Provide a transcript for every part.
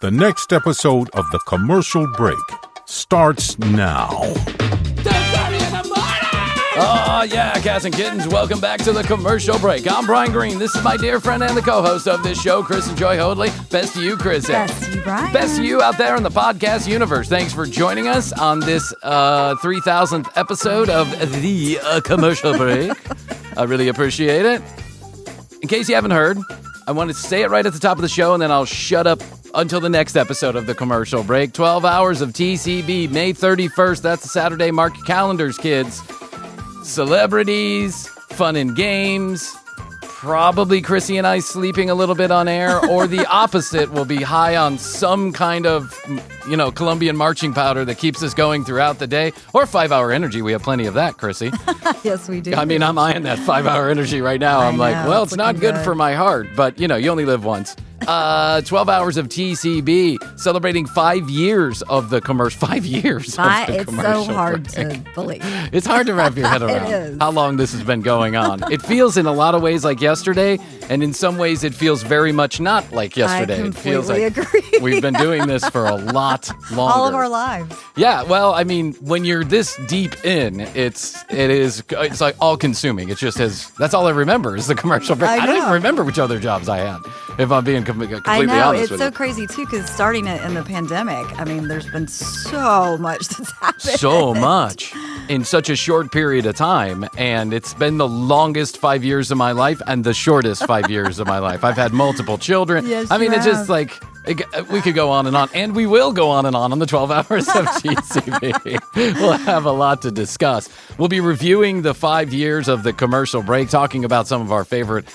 The next episode of The Commercial Break starts now. 10:30 in the morning! Oh, yeah, cats and kittens, welcome back to The Commercial Break. I'm Bryan Green. This is my dear friend and the co-host of this show, Chris and Joy Hoadley. Best to you, Chris. Best to you, Bryan. Best to you out there in the podcast universe. Thanks for joining us on this 3,000th episode of The Commercial Break. I really appreciate it. In case you haven't heard, I want to say it right at the top of the show, and then I'll shut up until the next episode of The Commercial Break. 12 hours of TCB, May 31st. That's a Saturday. Mark your calendars, kids. Celebrities, fun and games, probably Krissy and I sleeping a little bit on air, or the opposite, will be high on some kind of, Colombian marching powder that keeps us going throughout the day, or 5-hour energy. We have plenty of that, Krissy. Yes, we do. I mean, I'm eyeing that 5-hour energy right now. I'm like, well, it's not good for my heart, but, you only live once. 12 hours of TCB, celebrating 5 years of the commercial. 5 years of the It's commercial so hard break. to believe. It's hard to wrap your head around is. how long this has been going on. It feels in a lot of ways like yesterday, and in some ways it feels very much not like yesterday. I It feels completely like agree. we've been doing this for a lot longer. All of our lives. Yeah, well, I mean, when you're this deep in, it's like all consuming. It just that's all I remember is the commercial break. I don't even remember which other jobs I had, if I'm being completely I know, honest it's with so you. crazy too, because starting it in the pandemic, I mean, there's been so much that's happened. So much in such a short period of time, and it's been the longest 5 years of my life and the shortest 5 years of my life. I've had multiple children. Yes, I mean, you it's just have. like we could go on, and we will go on the 12 hours of TCB. We'll have a lot to discuss. We'll be reviewing the 5 years of the commercial break, talking about some of our favorite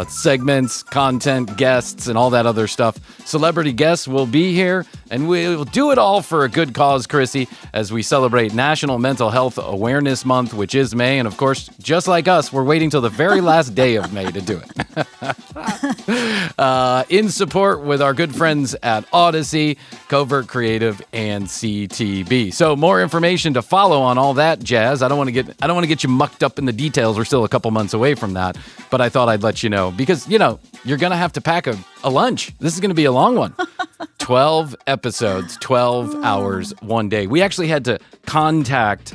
segments, content, guests, and all that other stuff. Celebrity guests will be here, and we'll do it all for a good cause, Krissy, as we celebrate National Mental Health Awareness Month, which is May. And of course, just like us, we're waiting till the very last day of May to do it. In support with our good friends at Odyssey, Covert Creative, and CTB. So more information to follow on all that jazz. I don't want to get you mucked up in the details. We're still a couple months away from that, but I thought I'd let you know because you're gonna have to pack a lunch. This is gonna be a long one. 12 episodes, 12 hours, one day. We actually had to contact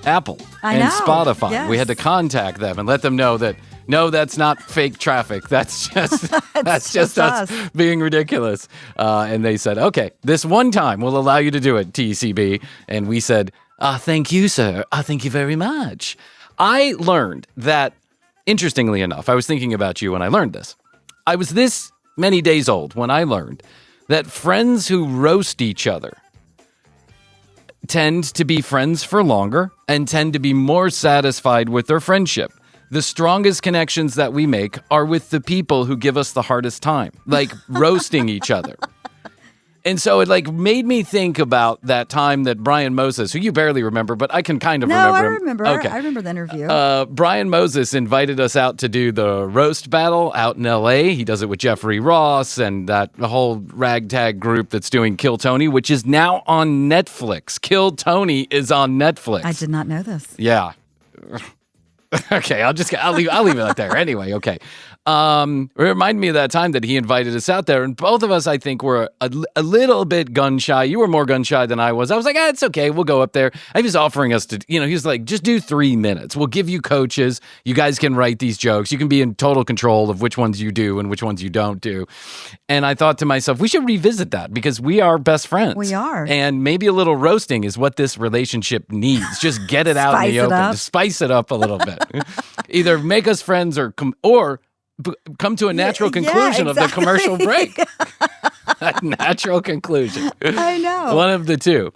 Apple and Spotify. Yes. We had to contact them and let them know that no, that's not fake traffic. That's just us being ridiculous. And they said, okay, this one time we'll allow you to do it, TCB. And we said, thank you, sir. Thank you very much. I learned that, interestingly enough, I was thinking about you when I learned this. I was this many days old when I learned that friends who roast each other tend to be friends for longer and tend to be more satisfied with their friendship. The strongest connections that we make are with the people who give us the hardest time, like roasting each other. And so it made me think about that time that Brian Moses, who you barely remember, but I can kind of remember him. I remember. Okay. I remember the interview. Brian Moses invited us out to do the roast battle out in L.A. He does it with Jeffrey Ross and that whole ragtag group that's doing Kill Tony, which is now on Netflix. Kill Tony is on Netflix. I did not know this. Yeah. Okay, I'll leave it like there. Anyway, okay. It reminded me of that time that he invited us out there, and both of us, I think, were a little bit gun shy. You were more gun shy than I was. I was like, it's okay, we'll go up there. He was offering us to, he was like, just do 3 minutes. We'll give you coaches. You guys can write these jokes. You can be in total control of which ones you do and which ones you don't do. And I thought to myself, we should revisit that because we are best friends. We are. And maybe a little roasting is what this relationship needs. Just get it out in the open. Just spice it up a little bit. Either make us friends or come to a natural conclusion of the commercial break. A natural conclusion. I know. One of the two.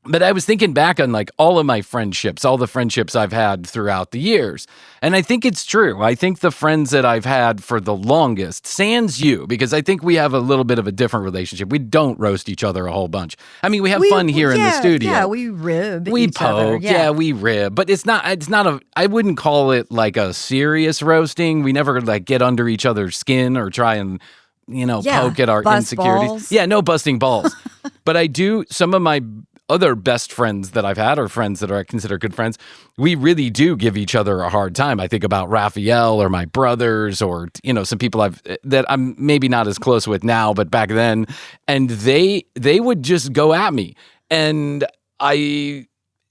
But I was thinking back on all of my friendships, all the friendships I've had throughout the years. And I think it's true. I think the friends that I've had for the longest, sans you, because I think we have a little bit of a different relationship. We don't roast each other a whole bunch. I mean, we have fun here in the studio. Yeah, we rib we each poke, other. yeah, we rib. But it's not I wouldn't call it like a serious roasting. We never get under each other's skin or try and poke at our bust insecurities. balls. Yeah, no busting balls. But I do some of my other best friends that I've had, or friends that I consider good friends, we really do give each other a hard time. I think about Raphael or my brothers, or some people that I'm maybe not as close with now, but back then, and they would just go at me, and I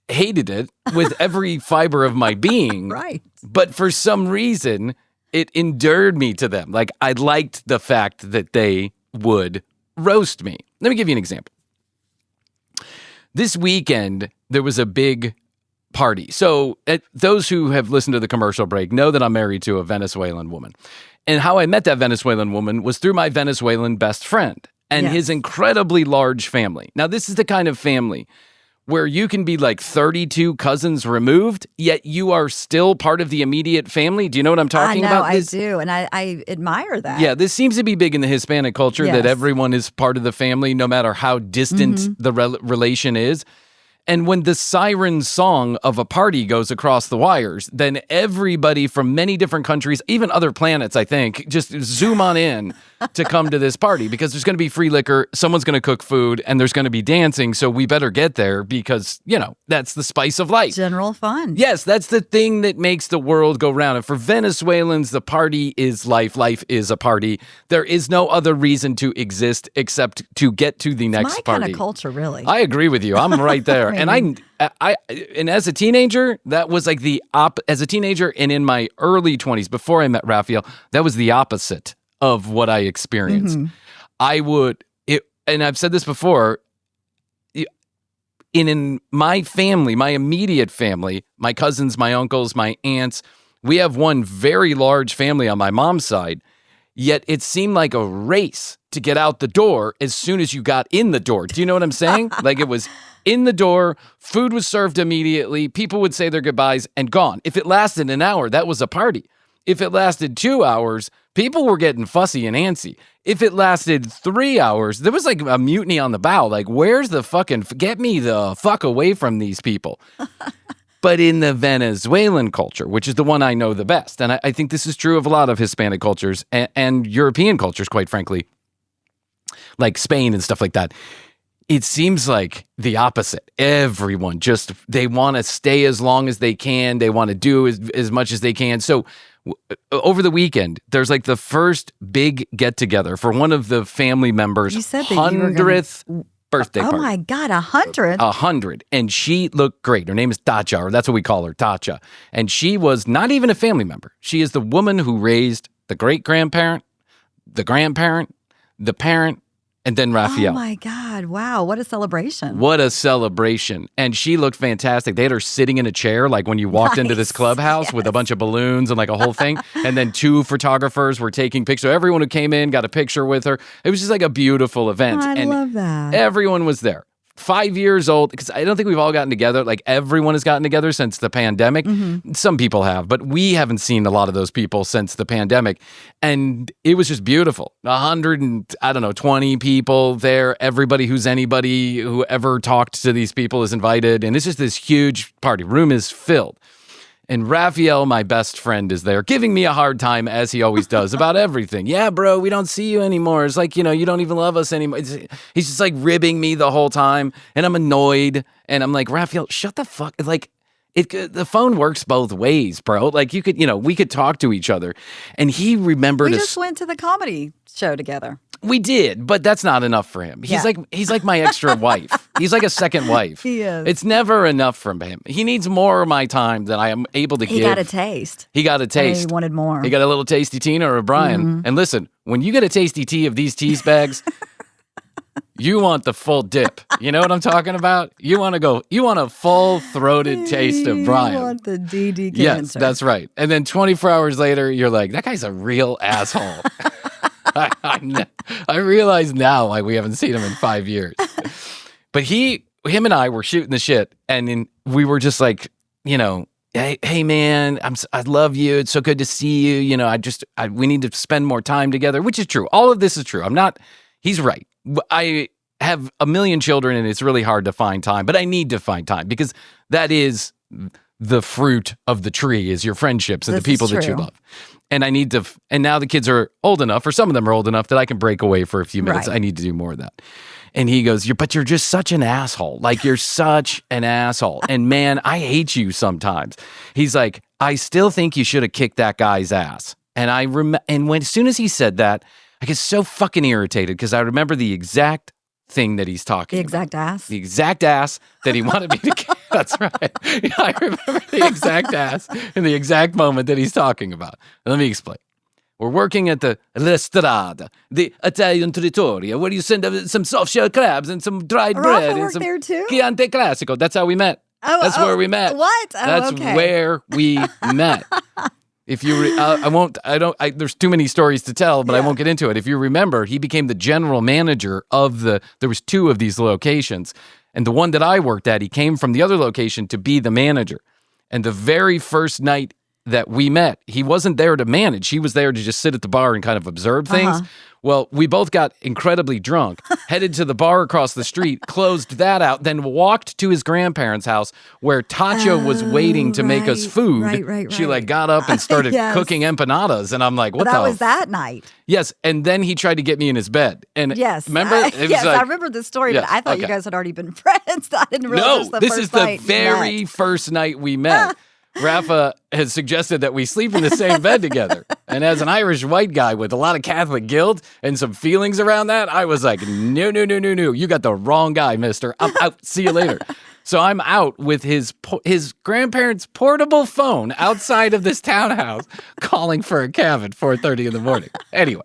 hated it with every fiber of my being. Right. But for some reason, it endeared me to them. Like, I liked the fact that they would roast me. Let me give you an example. This weekend, there was a big party. So those who have listened to the commercial break know that I'm married to a Venezuelan woman. And how I met that Venezuelan woman was through my Venezuelan best friend and his incredibly large family. Now, this is the kind of family where you can be like 32 cousins removed, yet you are still part of the immediate family. Do you know what I'm talking about? I do, and I admire that. Yeah, this seems to be big in the Hispanic culture, that everyone is part of the family, no matter how distant the relation is. And when the siren song of a party goes across the wires, then everybody from many different countries, even other planets, I think, just zoom on in to come to this party, because there's going to be free liquor, someone's going to cook food, and there's going to be dancing, so we better get there because, that's the spice of life. General fun. Yes, that's the thing that makes the world go round. And for Venezuelans, the party is life. Life is a party. There is no other reason to exist except to get to the next my party. kind of culture, really. I agree with you. I'm right there. And as a teenager, that was like as a teenager and in my early 20s, before I met Raphael, that was the opposite of what I experienced. And I've said this before, in my family, my immediate family, my cousins, my uncles, my aunts, we have one very large family on my mom's side, yet it seemed like a race to get out the door as soon as you got in the door. Do you know what I'm saying? Like, it was in the door, food was served immediately, people would say their goodbyes and gone. If it lasted an hour, that was a party. If it lasted 2 hours, people were getting fussy and antsy. If it lasted 3 hours, there was like a mutiny on the bow. Like, where's the get me the fuck away from these people. But in the Venezuelan culture, which is the one I know the best, and I think this is true of a lot of Hispanic cultures and European cultures, quite frankly, like Spain and stuff like that, it seems like the opposite. Everyone they want to stay as long as they can. They want to do as much as they can. So over the weekend, there's like the first big get together for one of the family members' 100th birthday party. Oh my God, 100? 100. And she looked great. Her name is Tacha, or that's what we call her, Tacha. And she was not even a family member. She is the woman who raised the great-grandparent, the grandparent, the parent, and then Raphael. Oh my God. Wow. What a celebration. What a celebration. And she looked fantastic. They had her sitting in a chair, like when you walked into this clubhouse with a bunch of balloons and like a whole thing. And then 2 photographers were taking pictures. So everyone who came in got a picture with her. It was just like a beautiful event. I love that. Everyone was there. 5 years old, because I don't think we've all gotten together. Like, everyone has gotten together since the pandemic. Some people have, but we haven't seen a lot of those people since the pandemic. And it was just beautiful. 120 people there. Everybody who ever talked to these people is invited. And it's just this huge party. Room is filled. And Raphael, my best friend, is there giving me a hard time, as he always does, about everything. Yeah, bro, we don't see you anymore. It's like, you don't even love us anymore. He's just like ribbing me the whole time. And I'm annoyed. And I'm like, Raphael, shut the fuck. Like, the phone works both ways, bro. Like, we could talk to each other. And he remembered We just went to the comedy show together. We did, but that's not enough for him. He's like my extra wife. He's like a second wife. He is. It's never enough from him. He needs more of my time than I am able to give. He got a taste. He He wanted more. He got a little tasty Tina or a Bryan. And listen, when you get a tasty tea of these teas bags, you want the full dip. You know what I'm talking about? You want a full-throated taste of Bryan. You want the DD cancer. Yes, that's right. And then 24 hours later, you're like, that guy's a real asshole. I realize now, like, we haven't seen him in 5 years. But him and I were shooting the shit, and we were just like, hey man, I love you. It's so good to see you. We need to spend more time together, which is true. All of this is true. He's right. I have a million children, and it's really hard to find time, but I need to find time because that is the fruit of the tree is your friendships and This the people is that you true. love. And I need to, and now the kids are old enough, or some of them are old enough that I can break away for a few minutes. Right. I need to do more of that. And he goes, but you're just such an asshole. Like, you're such an asshole. And man, I hate you sometimes. He's like, I still think you should have kicked that guy's ass. And as soon as he said that, I get so fucking irritated because I remember the exact thing that he's talking The about. exact ass. The exact ass that he wanted me to kick. That's right. Yeah, I remember the exact ass in the exact moment that he's talking about. Let me explain. We're working at the L'Estrada, the Italian Trattoria, where you send some soft-shell crabs and some dried Rafa bread and worked some there too? Chianti Classico. That's how we met. That's where we met. What? Oh, That's okay. where we met. If you, there's too many stories to tell, but I won't get into it. If you remember, he became the general manager of there was 2 of these locations. And the one that I worked at, he came from the other location to be the manager. And the very first night that we met, he wasn't there to manage. He was there to just sit at the bar and kind of observe things. Well, we both got incredibly drunk, headed to the bar across the street, closed that out, then walked to his grandparents' house where Tacho was waiting to make us food. Right. She like got up and started Yes. cooking empanadas. And I'm like, what That the? was that night. Yes. And then he tried to get me in his bed. And Yes. remember? It was yes, like, I remember the story, but Yeah, I thought you okay. guys had already been friends. I didn't realize No, this this was is the the first night you very met. first night we met. Rafa has suggested that we sleep in the same bed together. And as an Irish white guy with a lot of Catholic guilt and some feelings around that, I was like, no. You got the wrong guy, mister. I'm out. See you later. So I'm out with his grandparents' portable phone outside of this townhouse calling for a cab at 4:30 in the morning. Anyway.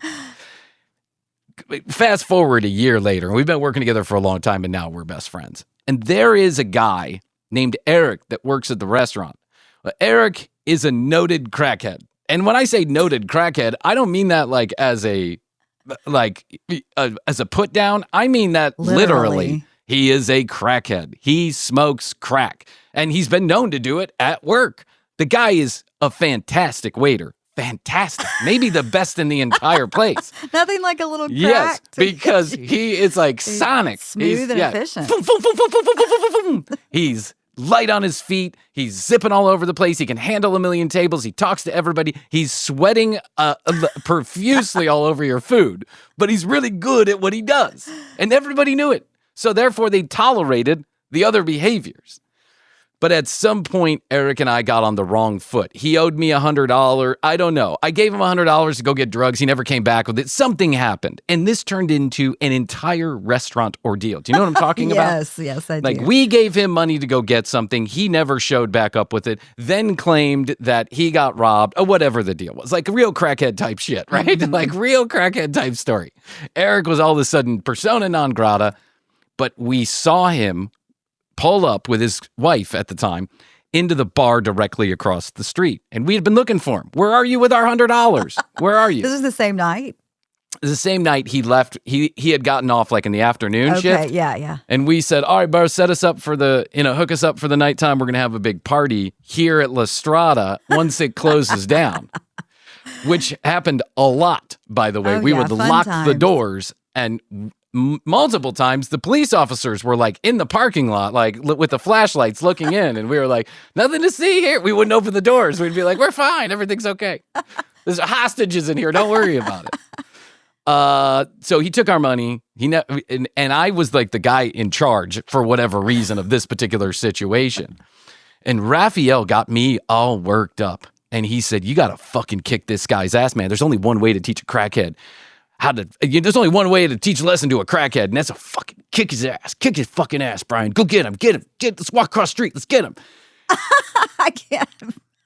Fast forward a year later, and we've been working together for a long time, and now we're best friends. And there is a guy named Eric that works at the restaurant. Well, Eric is a noted crackhead. And when I say noted crackhead, I don't mean that like as a put down. I mean that literally. He is a crackhead. He smokes crack. And he's been known to do it at work. The guy is a fantastic waiter. Fantastic. Maybe the best in the entire place. Nothing like a little crack. Yes, because he is like Sonic. Smooth and efficient. Boom, boom, boom, boom, boom, boom, boom, boom, boom. He's light on his feet. He's zipping all over the place. He can handle a million tables. He talks to everybody. He's sweating profusely all over your food, but he's really good at what he does. And everybody knew it. So therefore, they tolerated the other behaviors. But at some point, Eric and I got on the wrong foot. He owed me $100. I don't know. I gave him $100 to go get drugs. He never came back with it. Something happened. And this turned into an entire restaurant ordeal. Do you know what I'm talking about? Yes, I do. Like, we gave him money to go get something. He never showed back up with it, then claimed that he got robbed, or whatever the deal was. Like real crackhead type shit, right? Like real crackhead type story. Eric was all of a sudden persona non grata, but we saw him pull up with his wife at the time into the bar directly across the street. And we had been looking for him. Where are you with our $100? Where are you? This is the same night? The same night he left, he had gotten off like in the afternoon shift. Okay, yeah. And we said, all right, bro, set us up for hook us up for the nighttime. We're going to have a big party here at La Strada once it closes down, which happened a lot, by the way. Oh, We yeah, would fun lock the times. doors, and multiple times the police officers were like in the parking lot, like with the flashlights looking in. And we were like, nothing to see here. We wouldn't open the doors. We'd be like, we're fine. Everything's okay. There's hostages in here. Don't worry about it. So he took our money. And I was like the guy in charge for whatever reason of this particular situation. And Raphael got me all worked up. And he said, you got to fucking kick this guy's ass, man. There's only one way to teach a crackhead there's only one way to teach a lesson to a crackhead, and that's a fucking kick his ass. Kick his fucking ass, Bryan. Go get him. Let's walk across the street. Let's get him. I can't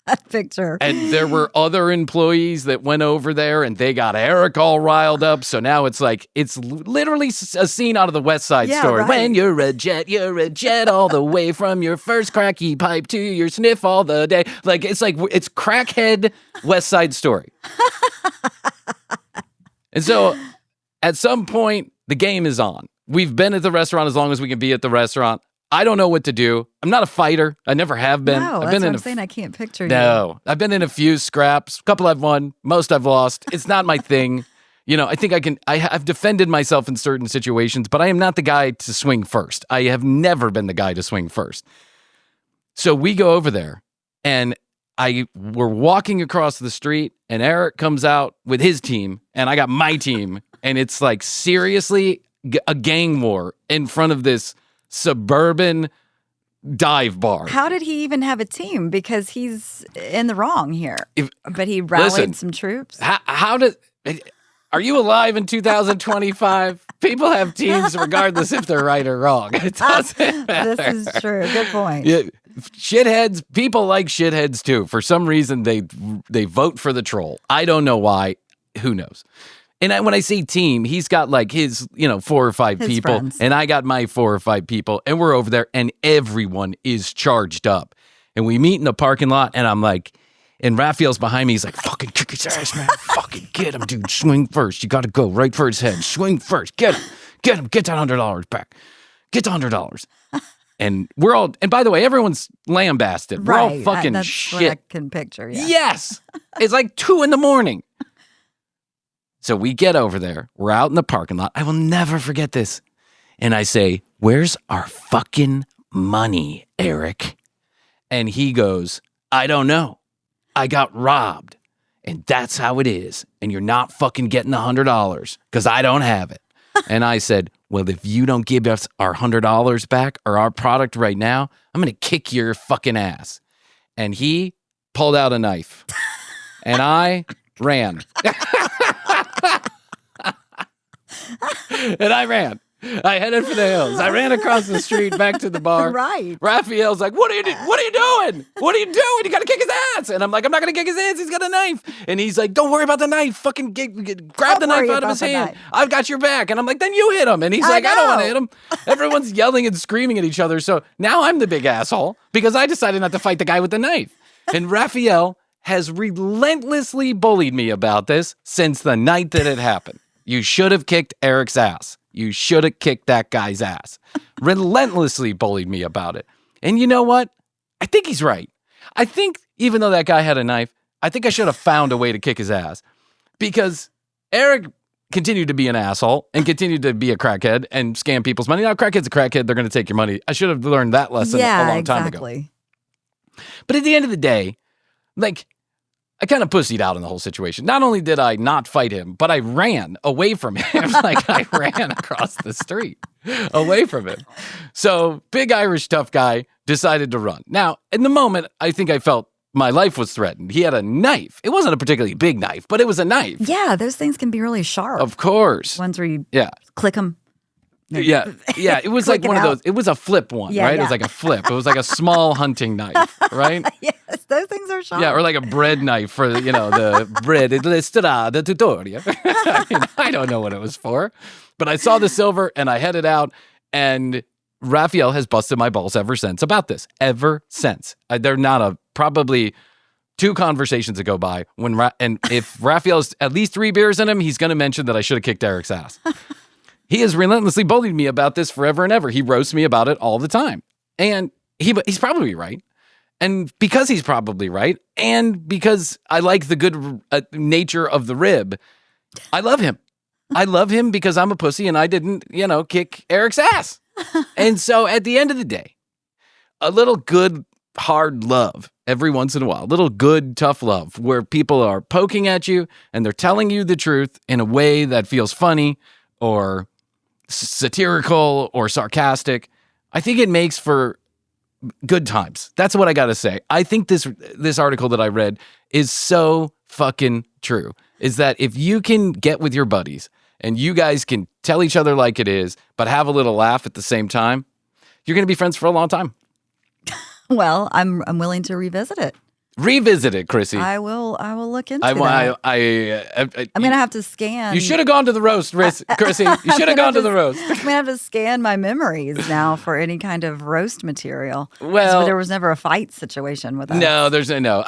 that picture. And there were other employees that went over there, and they got Eric all riled up. So now it's like, it's literally a scene out of the West Side Story. Right. When you're a jet all the way from your first cracky pipe to your sniff all the day. Like, it's crackhead West Side Story. And so at some point, the game is on. We've been at the restaurant as long as we can be at the restaurant. I don't know what to do. I'm not a fighter. I never have been. No, I've that's been what in I'm saying. I can't picture you. No, I've been in a few scraps. A couple I've won. Most I've lost. It's not my thing. You know, I think I've defended myself in certain situations, but I am not the guy to swing first. I have never been the guy to swing first. So we go over there, And we're walking across the street, and Eric comes out with his team, and I got my team, and it's like seriously a gang war in front of this suburban dive bar. How did he even have a team? Because he's in the wrong here. But he rallied some troops. Are you alive in 2025? People have teams regardless if they're right or wrong. It doesn't matter. This is true. Good point. Yeah, shitheads, people like shitheads too. For some reason, they vote for the troll. I don't know why. Who knows? And when I say team, he's got like his, 4 or 5 his people, friends. and I got my 4 or 5 people, and we're over there, and everyone is charged up. And we meet in the parking lot, and I'm like, and Raphael's behind me. He's like, fucking kick his ass, man. Fucking get him, dude. Swing first. You got to go right for his head. Swing first. Get him. Get him. Get that $100 back. Get the $100. And we're all, and by the way, everyone's lambasted. We're all fucking that's shit. What I can picture, yeah. Yes. It's like 2 a.m. So we get over there. We're out in the parking lot. I will never forget this. And I say, where's our fucking money, Eric? And he goes, I don't know. I got robbed. And that's how it is. And you're not fucking getting the $100 because I don't have it. And I said, well, if you don't give us our $100 back or our product right now, I'm going to kick your fucking ass. And he pulled out a knife. And I ran. And I ran. I headed for the hills. I ran across the street back to the bar. Right. Raphael's like, what are you doing? What are you doing? What are you doing? You got to kick his ass. And I'm like, I'm not going to kick his ass. He's got a knife. And he's like, don't worry about the knife. Fucking grab the knife out of his hand. Knife. I've got your back. And I'm like, then you hit him. And he's like, I don't want to hit him. Everyone's yelling and screaming at each other. So now I'm the big asshole because I decided not to fight the guy with the knife. And Raphael has relentlessly bullied me about this since the night that it happened. You should have kicked Eric's ass. You should have kicked that guy's ass. Relentlessly bullied me about it. And you know what? I think he's right. I think even though that guy had a knife, I think I should have found a way to kick his ass because Eric continued to be an asshole and continued to be a crackhead and scam people's money. Now, a crackhead's a crackhead. They're going to take your money. I should have learned that lesson a long time ago. But at the end of the day, like, I kind of pussied out in the whole situation. Not only did I not fight him, but I ran away from him. Like I ran across the street away from him. So big Irish tough guy decided to run. Now, in the moment, I think I felt my life was threatened. He had a knife. It wasn't a particularly big knife, but it was a knife. Yeah, those things can be really sharp. Of course. Ones where you click them. Yeah. It was like one of those. It was a flip one, right? Yeah. It was like a flip. It was like a small hunting knife, right? Yes, those things are sharp. Yeah, or like a bread knife for, the bread. The tutorial. I don't know what it was for. But I saw the silver and I headed out, and Raphael has busted my balls ever since about this. Ever since. They're not probably 2 conversations that go by and if Raphael's at least 3 beers in him, he's going to mention that I should have kicked Eric's ass. He has relentlessly bullied me about this forever and ever. He roasts me about it all the time. And he's probably right. And because he's probably right, and because I like the good nature of the rib, I love him. I love him because I'm a pussy and I didn't, kick Eric's ass. And so at the end of the day, a little good, hard love every once in a while, a little good, tough love where people are poking at you and they're telling you the truth in a way that feels funny or satirical or sarcastic. I think it makes for good times. That's what I got to say. I think this article that I read is so fucking true. Is that if you can get with your buddies and you guys can tell each other like it is, but have a little laugh at the same time, you're going to be friends for a long time. Well, I'm willing to revisit it. Revisit it, Krissy. I will look into that. I'm going to have to scan. You should have gone to the roast, Krissy. You should have gone to the roast. I'm going to have to scan my memories now for any kind of roast material. Well, so there was never a fight situation with us. No, there's no.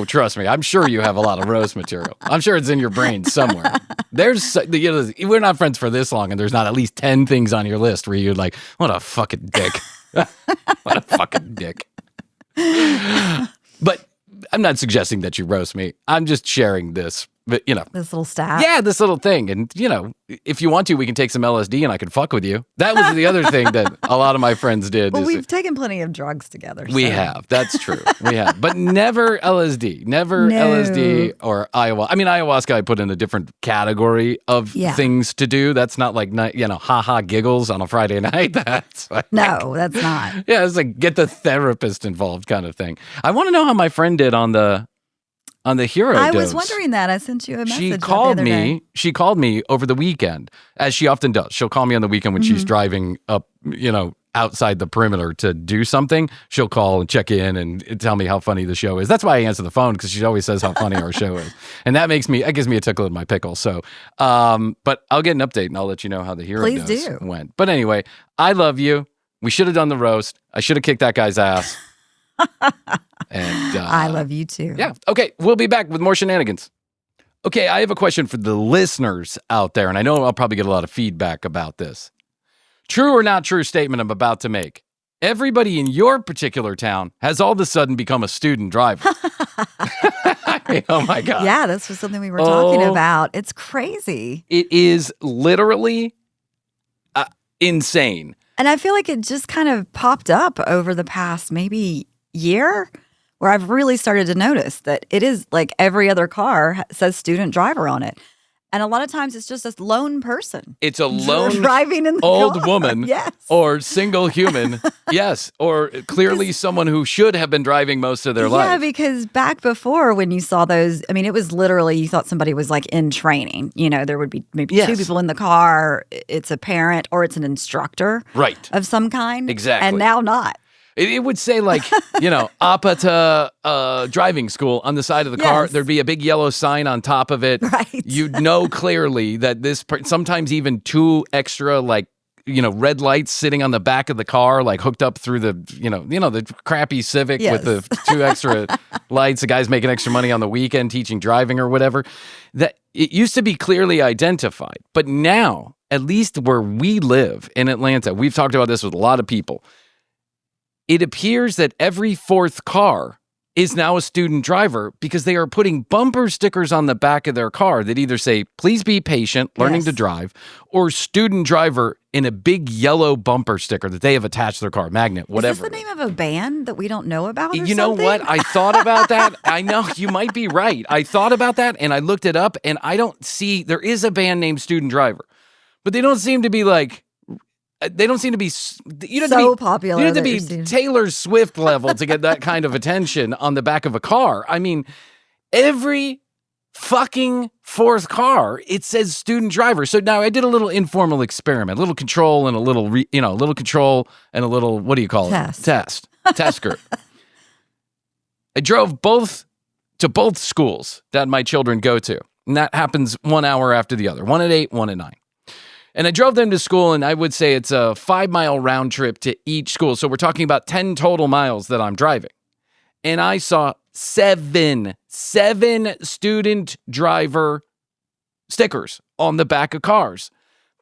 Trust me. I'm sure you have a lot of roast material. I'm sure it's in your brain somewhere. We're not friends for this long, and there's not at least 10 things on your list where you're like, what a fucking dick. What a fucking dick. But I'm not suggesting that you roast me. I'm just sharing this But, this little stat. Yeah, this little thing. And, if you want to, we can take some LSD and I can fuck with you. That was the other thing that a lot of my friends did. Well, we've taken plenty of drugs together. We have. That's true. We have. But never LSD. Never LSD or ayahuasca. I mean, ayahuasca I put in a different category of things to do. That's not like, ha-ha giggles on a Friday night. That's like, no, that's not. Yeah, it's like get the therapist involved kind of thing. I want to know how my friend did on the hero dose. I was wondering that. I sent you a message. She called me over the weekend, as she often does. She'll call me on the weekend when she's driving up, outside the perimeter to do something. She'll call and check in and tell me how funny the show is. That's why I answer the phone, because she always says how funny our show is. And that gives me a tickle in my pickle. So, but I'll get an update and I'll let you know how the hero dose went. But anyway, I love you. We should have done the roast. I should have kicked that guy's ass. And I love you too. Yeah. Okay. We'll be back with more shenanigans. Okay. I have a question for the listeners out there, and I know I'll probably get a lot of feedback about this. True or not true statement I'm about to make. Everybody in your particular town has all of a sudden become a student driver. Oh my God. Yeah, this was something we were talking about. It's crazy. It is literally insane. And I feel like it just kind of popped up over the past maybe year, where I've really started to notice that it is like every other car says student driver on it. And a lot of times it's just a lone person. It's a lone driving in the old car. woman Yes. Or single human. Yes. Or clearly someone who should have been driving most of their life. Yeah, because back before when you saw those, I mean, it was literally, you thought somebody was like in training. There would be maybe two people in the car. It's a parent or it's an instructor. Right. Of some kind. Exactly. And now not. It would say like, Apata driving school on the side of the car. There'd be a big yellow sign on top of it. Right. You'd know clearly that sometimes even two extra red lights sitting on the back of the car, like hooked up through the, the crappy Civic with the two extra lights. The guy's making extra money on the weekend teaching driving or whatever. That it used to be clearly identified. But now, at least where we live in Atlanta, we've talked about this with a lot of people. It appears that every fourth car is now a student driver because they are putting bumper stickers on the back of their car that either say, please be patient, learning to drive, or student driver in a big yellow bumper sticker that they have attached to their car, magnet, whatever. Is this the name of a band that we don't know about or You know something? what? I thought about that. I know, you might be right. I thought about that and I looked it up and there is a band named Student Driver, but they don't seem to be popular. You have to be Taylor Swift level to get that kind of attention on the back of a car. I mean, every fucking fourth car, it says student driver. So now I did a little informal experiment, a little control and a little, control and a little, what do you call it? Test group. I drove to both schools that my children go to. And that happens 1 hour after the other, one at 8, one at 9. And I drove them to school, and I would say it's a 5-mile round trip to each school. So we're talking about 10 total miles that I'm driving. And I saw seven student driver stickers on the back of cars.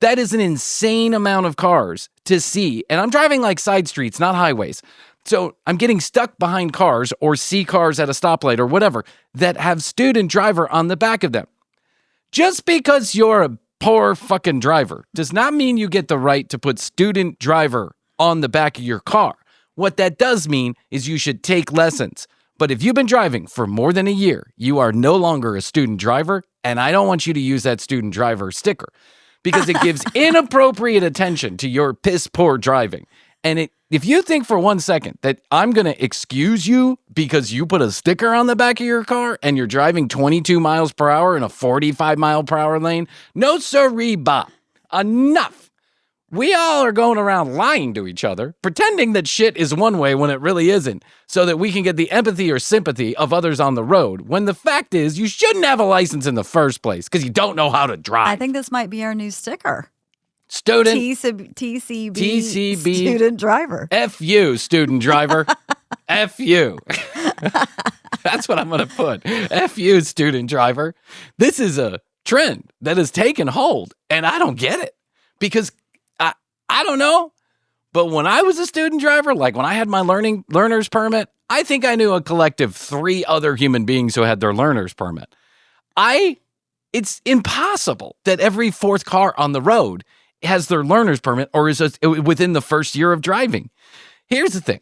That is an insane amount of cars to see. And I'm driving like side streets, not highways. So I'm getting stuck behind cars or see cars at a stoplight or whatever that have student driver on the back of them. Just because you're a poor fucking driver does not mean you get the right to put student driver on the back of your car. What that does mean is you should take lessons. But if you've been driving for more than a year, you are no longer a student driver, and I don't want you to use that student driver sticker because it gives inappropriate attention to your piss poor driving. And if you think for 1 second that I'm going to excuse you because you put a sticker on the back of your car and you're driving 22 miles per hour in a 45 mile per hour lane, no sirree, Bob. Enough. We all are going around lying to each other, pretending that shit is one way when it really isn't, so that we can get the empathy or sympathy of others on the road, when the fact is you shouldn't have a license in the first place because you don't know how to drive. I think this might be our new sticker. Student TCB student driver. F you, student driver. F you. That's what I'm going to put. F you, student driver. This is a trend that has taken hold, and I don't get it because I don't know. But when I was a student driver, like when I had my learner's permit, I think I knew a collective 3 other human beings who had their learner's permit. I it's impossible that every fourth car on the road has their learner's permit or is within the first year of driving. Here's the thing.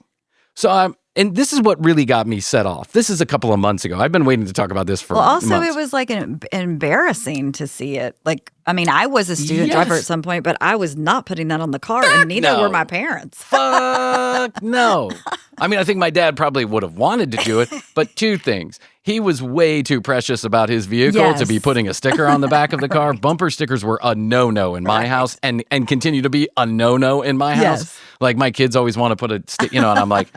So and this is what really got me set off. This is a couple of months ago. I've been waiting to talk about this for months. It was like embarrassing to see it. Like, I mean, I was a student driver at some point, but I was not putting that on the car, and neither were my parents. Fuck no. I mean, I think my dad probably would have wanted to do it, but two things. He was way too precious about his vehicle to be putting a sticker on the back of the car. Bumper stickers were a no-no in my house and continue to be a no-no in my house. Yes. Like, my kids always want to put a sticker, and I'm like,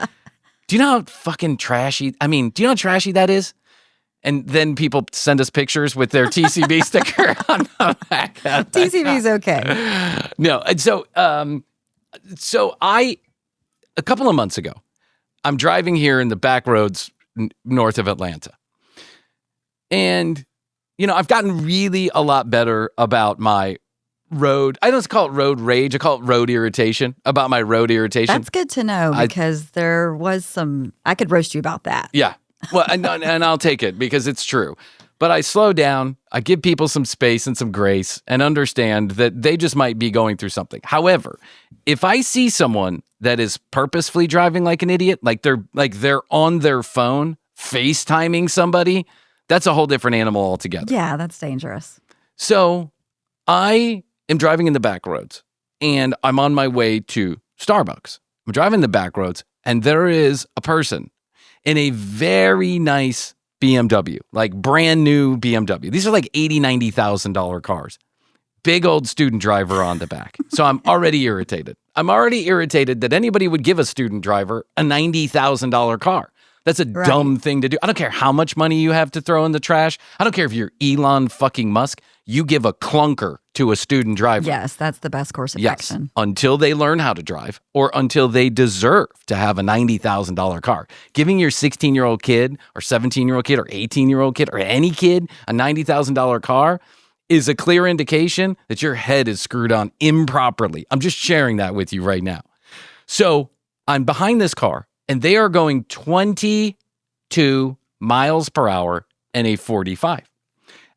do you know how fucking trashy, do you know how trashy that is? And then people send us pictures with their TCB sticker on the back. TCB's okay. No, and so a couple of months ago, I'm driving here in the back roads north of Atlanta. And, I've gotten really a lot better about my road. I don't call it road rage. I call it road irritation, about my road irritation. That's good to know because there was I could roast you about that. Yeah. Well, and I'll take it because it's true. But I slow down, I give people some space and some grace and understand that they just might be going through something. However, if I see someone that is purposefully driving like an idiot, like they're on their phone FaceTiming somebody, that's a whole different animal altogether. Yeah, that's dangerous. So I am driving in the back roads and I'm on my way to Starbucks. I'm driving the back roads and there is a person in a very nice BMW, like brand new BMW. These are like $80,000, $90,000 cars. Big old student driver on the back. So I'm already irritated. I'm already irritated that anybody would give a student driver a $90,000 car. That's a dumb thing to do. I don't care how much money you have to throw in the trash. I don't care if you're Elon fucking Musk. You give a clunker to a student driver. Yes, that's the best course of action. Until they learn how to drive or until they deserve to have a $90,000 car. Giving your 16-year-old kid or 17-year-old kid or 18-year-old kid or any kid a $90,000 car is a clear indication that your head is screwed on improperly. I'm just sharing that with you right now. So I'm behind this car and they are going 22 miles per hour in a 45.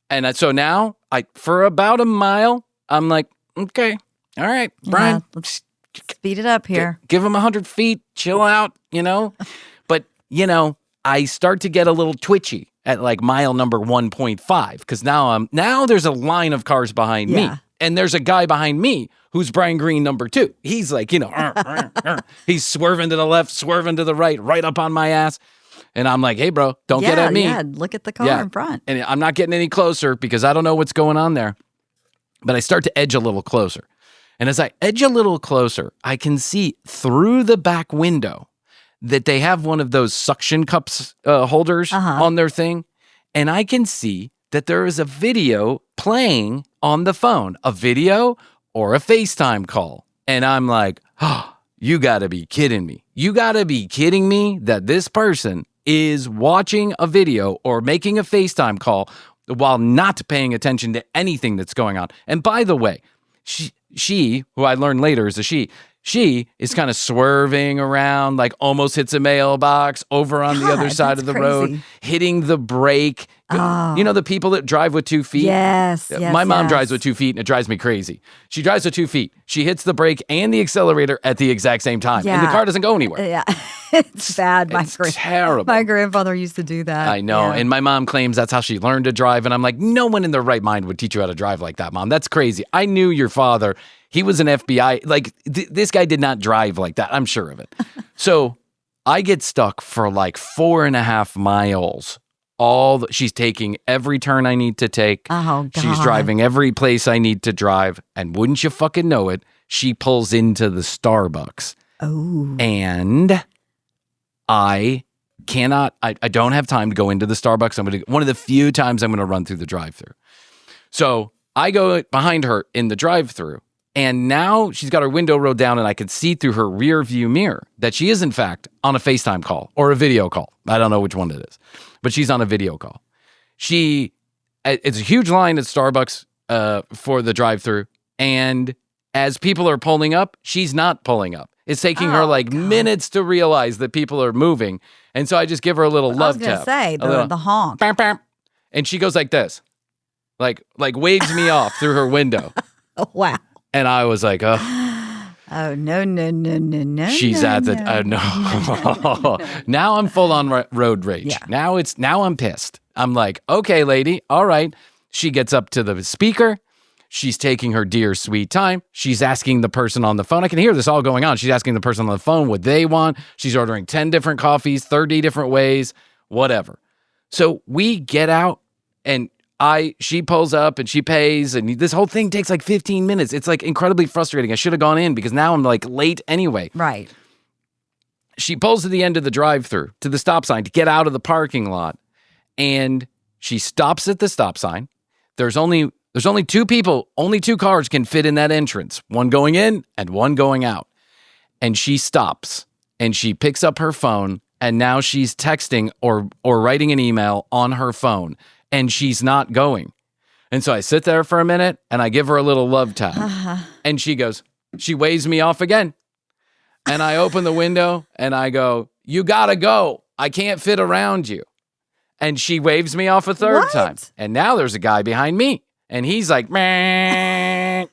And so now, for about a mile, I'm like, okay, all right, Bryan. Yeah, let's speed it up here. Give him 100 feet, chill out, But, I start to get a little twitchy at like mile number 1.5 because now there's a line of cars behind me. And there's a guy behind me who's Bryan Green number 2. He's like, he's swerving to the left, swerving to the right up on my ass. And I'm like, hey, bro, don't get at me. Yeah, look at the car in front. And I'm not getting any closer because I don't know what's going on there. But I start to edge a little closer. And as I edge a little closer, I can see through the back window that they have one of those suction cups holders on their thing. And I can see that there is a video playing on the phone, a video or a FaceTime call. And I'm like, oh, you got to be kidding me. You got to be kidding me that this person is watching a video or making a FaceTime call while not paying attention to anything that's going on. And by the way, she who I learned later is a she is kind of swerving around, like almost hits a mailbox over on the other side of the road, hitting the brake. Oh. You know, the people that drive with 2 feet? Yes. My mom drives with 2 feet and it drives me crazy. She drives with 2 feet. She hits the brake and the accelerator at the exact same time. Yeah. And the car doesn't go anywhere. Yeah. It's bad. It's terrible. My grandfather used to do that. I know. Yeah. And my mom claims that's how she learned to drive. And I'm like, no one in their right mind would teach you how to drive like that, Mom. That's crazy. I knew your father. He was an FBI. Like, this guy did not drive like that. I'm sure of it. So I get stuck for like 4.5 miles. She's taking every turn I need to take. Oh, God. She's driving every place I need to drive. And wouldn't you fucking know it, she pulls into the Starbucks. Oh. And I don't have time to go into the Starbucks. One of the few times I'm going to run through the drive-thru. So I go behind her in the drive-thru. And now she's got her window rolled down and I can see through her rear view mirror that she is in fact on a FaceTime call or a video call. I don't know which one it is, but she's on a video call. It's a huge line at Starbucks for the drive-thru. And as people are pulling up, she's not pulling up. It's taking her like minutes to realize that people are moving. And so I just give her a little love tap. I was going to say, the honk. Bam, bam. And she goes like this. like waves me off through her window. Oh, wow. And I was like, oh. Oh, no. She's no, at the, no. Now I'm full on road rage. Yeah. Now I'm pissed. I'm like, okay, lady, all right. She gets up to the speaker. She's taking her dear sweet time. She's asking the person on the phone. I can hear this all going on. She's asking the person on the phone what they want. She's ordering 10 different coffees, 30 different ways, whatever. So we get out and she pulls up and she pays, and this whole thing takes like 15 minutes. It's like incredibly frustrating. I should have gone in because now I'm like late anyway. Right. She pulls to the end of the drive-thru to the stop sign to get out of the parking lot, and she stops at the stop sign. There's only two people, only two cars can fit in that entrance, one going in and one going out. And she stops and she picks up her phone, and now she's texting or writing an email on her phone. And she's not going. And so I sit there for a minute and I give her a little love tap. And she waves me off again. And I open the window and I go, you gotta go. I can't fit around you. And she waves me off a third time. And now there's a guy behind me. And he's like, meh,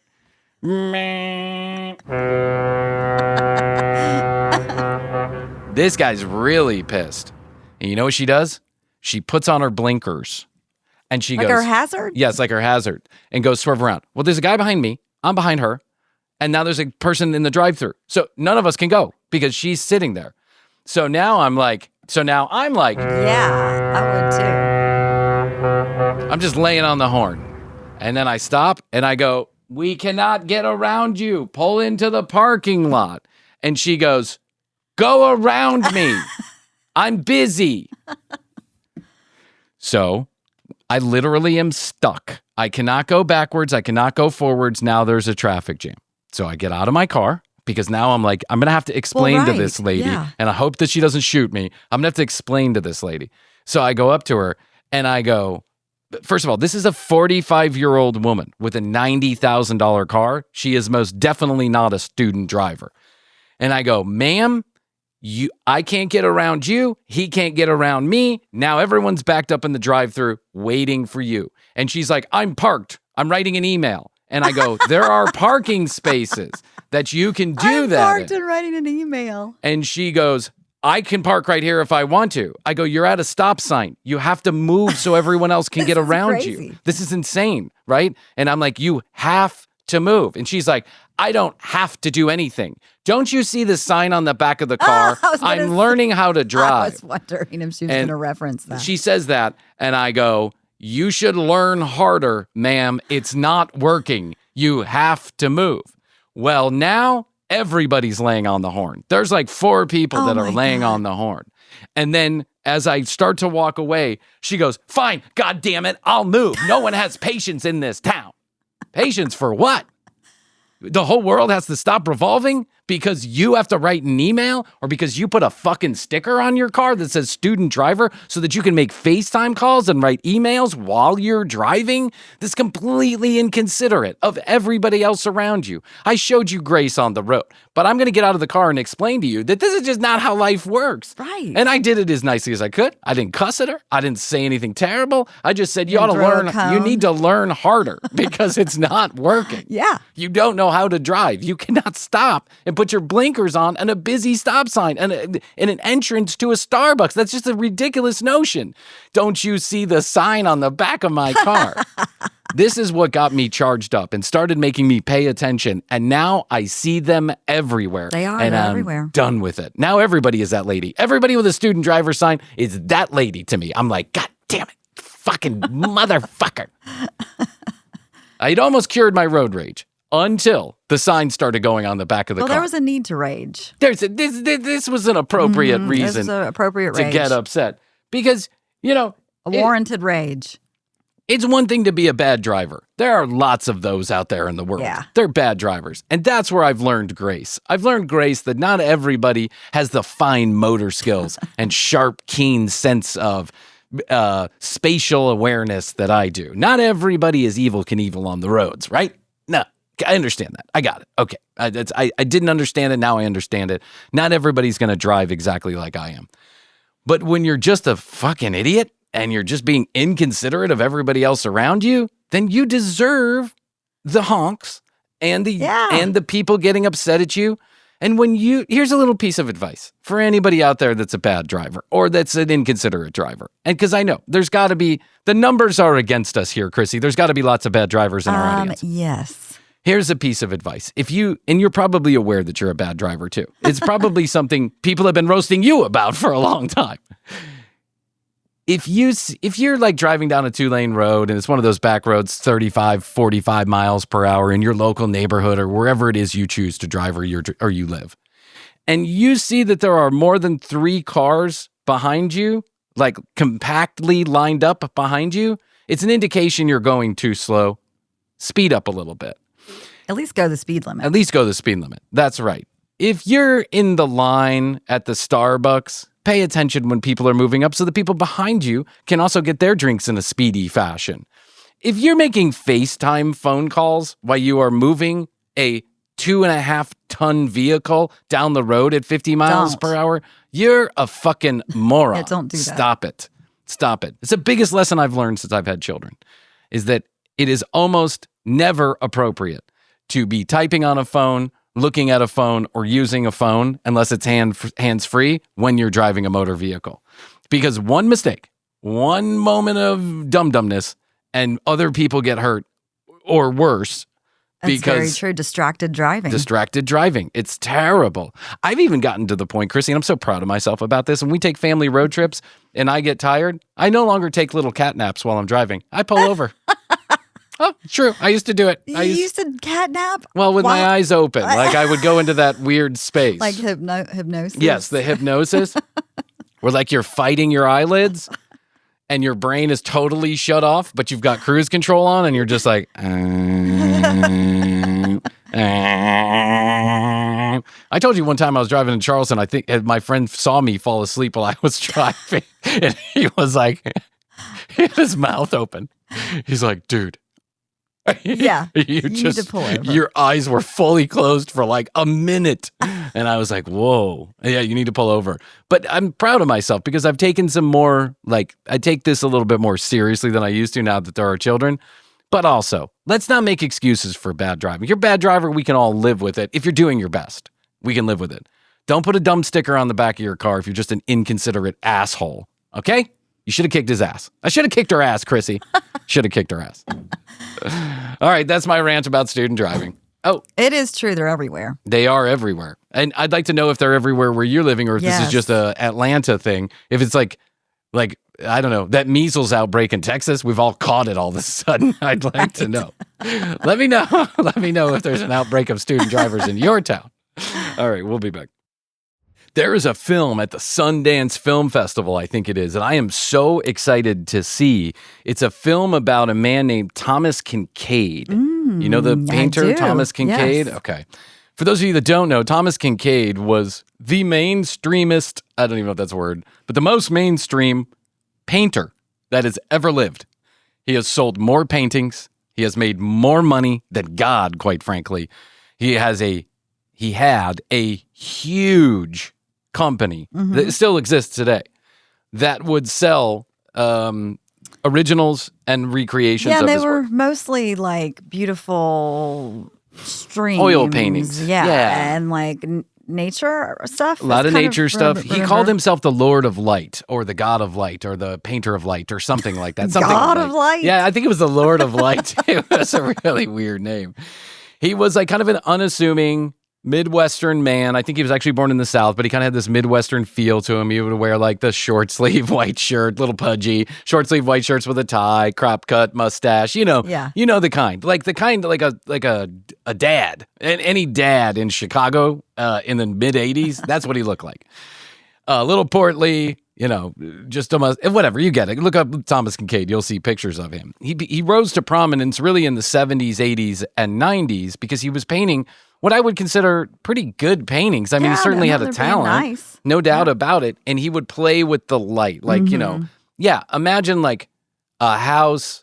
meh. This guy's really pissed. And you know what she does? She puts on her blinkers. And she goes... Like her hazard? Yes, like her hazard. And goes swerve around. Well, there's a guy behind me. I'm behind her. And now there's a person in the drive-thru. So none of us can go because she's sitting there. So now I'm like... Yeah, I would too. I'm just laying on the horn. And then I stop and I go, we cannot get around you. Pull into the parking lot. And she goes, go around me. I'm busy. So... I literally am stuck. I cannot go backwards. I cannot go forwards. Now there's a traffic jam. So I get out of my car because now I'm like, I'm going to have to explain to this lady. Yeah. And I hope that she doesn't shoot me. I'm going to have to explain to this lady. So I go up to her and I go, first of all, this is a 45-year-old woman with a $90,000 car. She is most definitely not a student driver. And I go, ma'am, I can't get around you. He can't get around me. Now everyone's backed up in the drive-thru waiting for you. And she's like, I'm parked. I'm writing an email. And I go, there are parking spaces that you can do that. I'm parked and writing an email. And she goes, I can park right here if I want to. I go, you're at a stop sign. You have to move so everyone else can get around you. This is insane, right? And I'm like, you have to move. And she's like, I don't have to do anything. Don't you see the sign on the back of the car? I'm learning how to drive. I was wondering if she was going to reference that. She says that, and I go, you should learn harder, ma'am. It's not working. You have to move. Well, now everybody's laying on the horn. There's like 4 people that are laying on the horn. And then as I start to walk away, she goes, fine, God damn it, I'll move. No one has patience in this town. Patience for what? The whole world has to stop revolving because you have to write an email or because you put a fucking sticker on your car that says student driver so that you can make FaceTime calls and write emails while you're driving? This is completely inconsiderate of everybody else around you. I showed you grace on the road, but I'm going to get out of the car and explain to you that this is just not how life works. Right. And I did it as nicely as I could. I didn't cuss at her. I didn't say anything terrible. I just said, you ought to learn. You need to learn harder because it's not working. Yeah. You don't know how to drive. You cannot stop and put your blinkers on and a busy stop sign and an entrance to a Starbucks. That's just a ridiculous notion. Don't you see the sign on the back of my car? This is what got me charged up and started making me pay attention. And now I see them everywhere. They are. And I'm everywhere. Done with it. Now everybody is that lady. Everybody with a student driver sign is that lady to me. I'm like, God damn it. Fucking motherfucker. I'd almost cured my road rage. Until the sign started going on the back of the car. Well, there was a need to rage. This was an appropriate reason this was an appropriate to get upset. Because, a warranted rage. It's one thing to be a bad driver. There are lots of those out there in the world. Yeah. They're bad drivers. And that's where I've learned grace. I've learned grace that not everybody has the fine motor skills and sharp, keen sense of spatial awareness that I do. Not everybody is Evel Knievel on the roads, right? No. I understand that. I got it. Okay. I didn't understand it. Now I understand it. Not everybody's going to drive exactly like I am. But when you're just a fucking idiot and you're just being inconsiderate of everybody else around you, then you deserve the honks and the people getting upset at you. And here's a little piece of advice for anybody out there that's a bad driver or that's an inconsiderate driver. And because I know there's got to be, the numbers are against us here, Krissy. There's got to be lots of bad drivers in our audience. Yes. Here's a piece of advice. And you're probably aware that you're a bad driver too. It's probably something people have been roasting you about for a long time. If you're like driving down a 2-lane road and it's one of those back roads, 35, 45 miles per hour in your local neighborhood or wherever it is you choose to drive or you live, and you see that there are more than 3 cars behind you, like compactly lined up behind you, it's an indication you're going too slow. Speed up a little bit. At least go the speed limit. That's right. If you're in the line at the Starbucks, pay attention when people are moving up so the people behind you can also get their drinks in a speedy fashion. If you're making FaceTime phone calls while you are moving a 2.5-ton vehicle down the road at 50 miles per hour, you're a fucking moron. Yeah, don't do that. Stop it. It's the biggest lesson I've learned since I've had children, is that it is almost never appropriate to be typing on a phone, looking at a phone, or using a phone, unless it's hands-free, when you're driving a motor vehicle. Because one mistake, one moment of dumb-dumbness, and other people get hurt, or worse. That's very true. Distracted driving. It's terrible. I've even gotten to the point, Krissy, and I'm so proud of myself about this, when we take family road trips and I get tired, I no longer take little cat naps while I'm driving. I pull over. Oh, true. I used to do it. You used to cat nap? Well, with my eyes open. Like I would go into that weird space. Like hypnosis? Yes, the hypnosis. Where like you're fighting your eyelids and your brain is totally shut off, but you've got cruise control on and you're just like... I told you one time I was driving in Charleston, I think my friend saw me fall asleep while I was driving. And he was like... he had his mouth open. He's like, dude... Yeah, you need to pull over. Your eyes were fully closed for like a minute. And I was like, whoa. Yeah, you need to pull over. But I'm proud of myself because I've taken some more, like, I take this a little bit more seriously than I used to now that there are children. But also, let's not make excuses for bad driving. If you're a bad driver, we can all live with it. If you're doing your best, we can live with it. Don't put a dumb sticker on the back of your car if you're just an inconsiderate asshole. Okay? You should have kicked his ass. I should have kicked her ass, Krissy. Should have kicked her ass. All right, that's my rant about student driving. Oh. It is true. They're everywhere. They are everywhere. And I'd like to know if they're everywhere where you're living or if this is just a Atlanta thing. If it's like, I don't know, that measles outbreak in Texas, we've all caught it all of a sudden. I'd like to know. Let me know. Let me know if there's an outbreak of student drivers in your town. All right, we'll be back. There is a film at the Sundance Film Festival, I think it is, and I am so excited to see. It's a film about a man named Thomas Kinkade. You know the painter, Thomas Kinkade? Yes. Okay. For those of you that don't know, Thomas Kinkade was the mainstreamist, I don't even know if that's a word, but the most mainstream painter that has ever lived. He has sold more paintings. He has made more money than God, quite frankly. He had a huge company that still exists today that would sell originals and recreations of his work. Yeah, they were mostly like beautiful streams. Oil paintings. Yeah. And like nature stuff. A lot of nature stuff. He called himself the Lord of Light or the God of Light or the Painter of Light or something like that. God of Light? Yeah, I think it was the Lord of Light. It was a really weird name. He was like kind of an unassuming Midwestern man. I think he was actually born in the South, but he kind of had this Midwestern feel to him. He would wear like the short sleeve white shirt, little pudgy, short sleeve white shirts with a tie, crop cut, mustache, you know the kind, like a dad, and any dad in Chicago in the mid 80s. That's what he looked like. A little portly, just almost, whatever, you get it. Look up Thomas Kinkade. You'll see pictures of him. He rose to prominence really in the 70s, 80s, and 90s because he was painting what I would consider pretty good paintings. I mean, he certainly had a talent, no doubt about it. And he would play with the light. Like, imagine like a house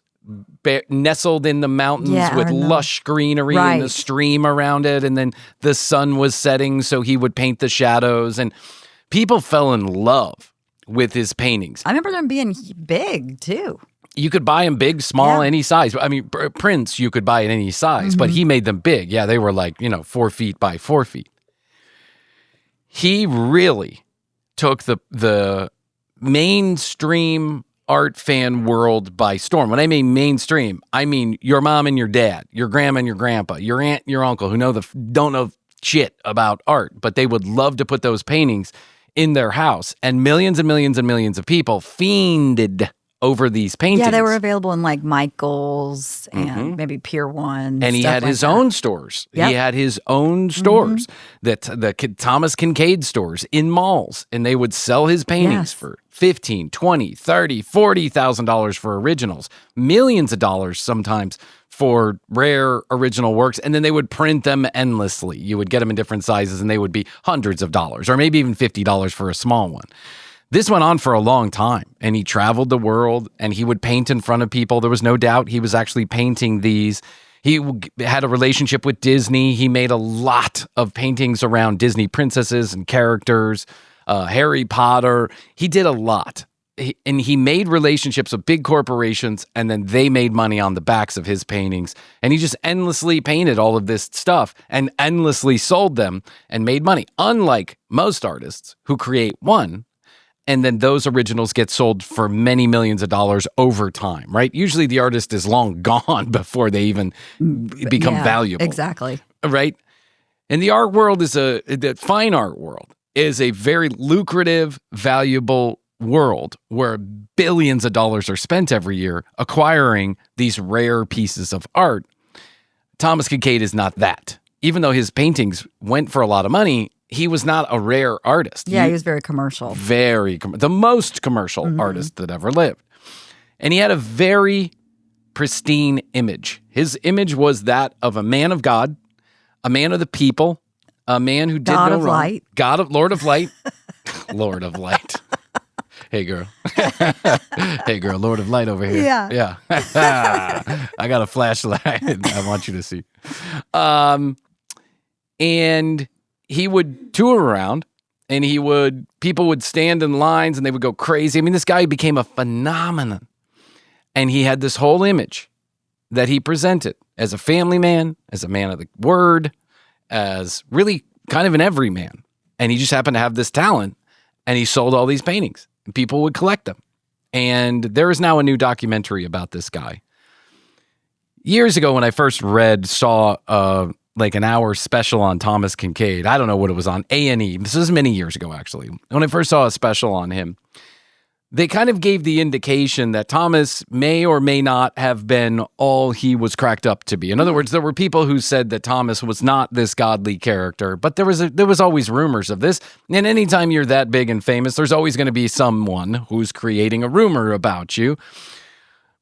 nestled in the mountains with lush greenery and the stream around it. And then the sun was setting, so he would paint the shadows. And people fell in love with his paintings. I remember them being big too. You could buy them big, small, Yeah. any size. I mean, prints you could buy at any size, but he made them big. Yeah, they were like, 4 feet by 4 feet. He really took the mainstream art fan world by storm. When I mean mainstream, I mean your mom and your dad, your grandma and your grandpa, your aunt and your uncle who don't know shit about art, but they would love to put those paintings in their house. And millions and millions and millions of people fiended over these paintings. Yeah, they were available in like Michael's and maybe Pier 1. And he had his own stores. Yep. He had his own stores, the Thomas Kinkade stores in malls, and they would sell his paintings for $15,000, $20,000, $30,000, $40,000 for originals, millions of dollars sometimes for rare original works, and then they would print them endlessly. You would get them in different sizes, and they would be hundreds of dollars, or maybe even $50 for a small one. This went on for a long time, and he traveled the world, and he would paint in front of people. There was no doubt he was actually painting these. He had a relationship with Disney. He made a lot of paintings around Disney princesses and characters, Harry Potter. He did a lot. And he made relationships with big corporations, and then they made money on the backs of his paintings. And he just endlessly painted all of this stuff and endlessly sold them and made money, unlike most artists who create one, and then those originals get sold for many millions of dollars over time, right? Usually the artist is long gone before they even become valuable. Exactly. Right? And the art world the fine art world is a very lucrative, valuable world where billions of dollars are spent every year acquiring these rare pieces of art. Thomas Kinkade is not that. Even though his paintings went for a lot of money, he was not a rare artist. Yeah, he was very commercial. The most commercial artist that ever lived. And he had a very pristine image. His image was that of a man of God, a man of the people, a man who did God no of wrong. light. Lord of light. Lord of light. Hey, girl. Hey, girl, Lord of light over here. Yeah. I got a flashlight I want you to see. And he would tour around, and people would stand in lines, and they would go crazy. I mean, this guy became a phenomenon. And he had this whole image that he presented as a family man, as a man of the word, as really kind of an everyman. And he just happened to have this talent, and he sold all these paintings, and people would collect them. And there is now a new documentary about this guy. Years ago, when I first saw like an hour special on Thomas Kinkade, I don't know what it was on, A&E. This was many years ago, actually. When I first saw a special on him, they kind of gave the indication that Thomas may or may not have been all he was cracked up to be. In other words, there were people who said that Thomas was not this godly character, but there was always rumors of this. And anytime you're that big and famous, there's always going to be someone who's creating a rumor about you.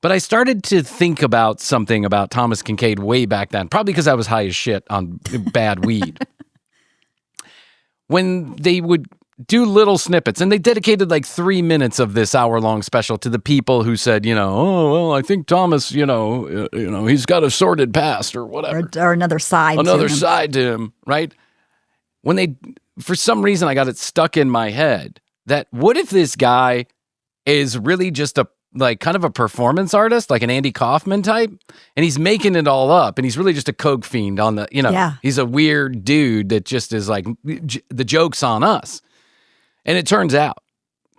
But I started to think about something about Thomas Kinkade way back then, probably because I was high as shit on bad weed. When they would do little snippets, and they dedicated like 3 minutes of this hour-long special to the people who said, oh, well, I think Thomas, he's got a sordid past or whatever. Or another side to him, right? For some reason, I got it stuck in my head that what if this guy is really just kind of a performance artist, like an Andy Kaufman type, and he's making it all up, and he's really just a coke fiend on he's a weird dude that just is like, the joke's on us. And it turns out